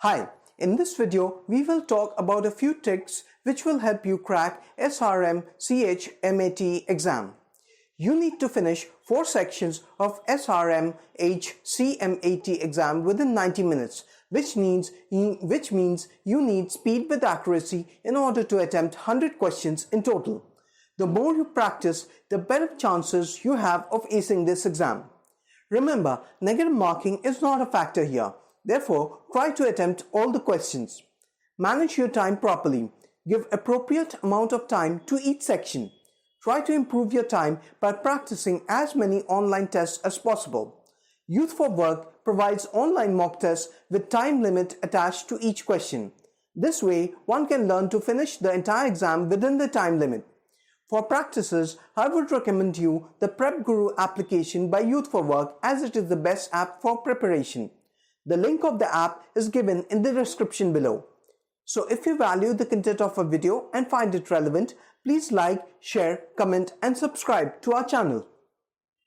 Hi, in this video, we will talk about a few tricks which will help you crack SRM HMCET exam. You need to finish 4 sections of SRM HMCET exam within 90 minutes, which means you need speed with accuracy in order to attempt 100 questions in total. The more you practice, the better chances you have of acing this exam. Remember, negative marking is not a factor here. Therefore, try to attempt all the questions. Manage your time properly. Give appropriate amount of time to each section. Try to improve your time by practicing as many online tests as possible. Youth for Work provides online mock tests with time limit attached to each question. This way, one can learn to finish the entire exam within the time limit. For practices, I would recommend you the Prep Guru application by Youth for Work, as it is the best app for preparation. The link of the app is given in the description below. So if you value the content of a video and find it relevant, please like, share, comment and subscribe to our channel.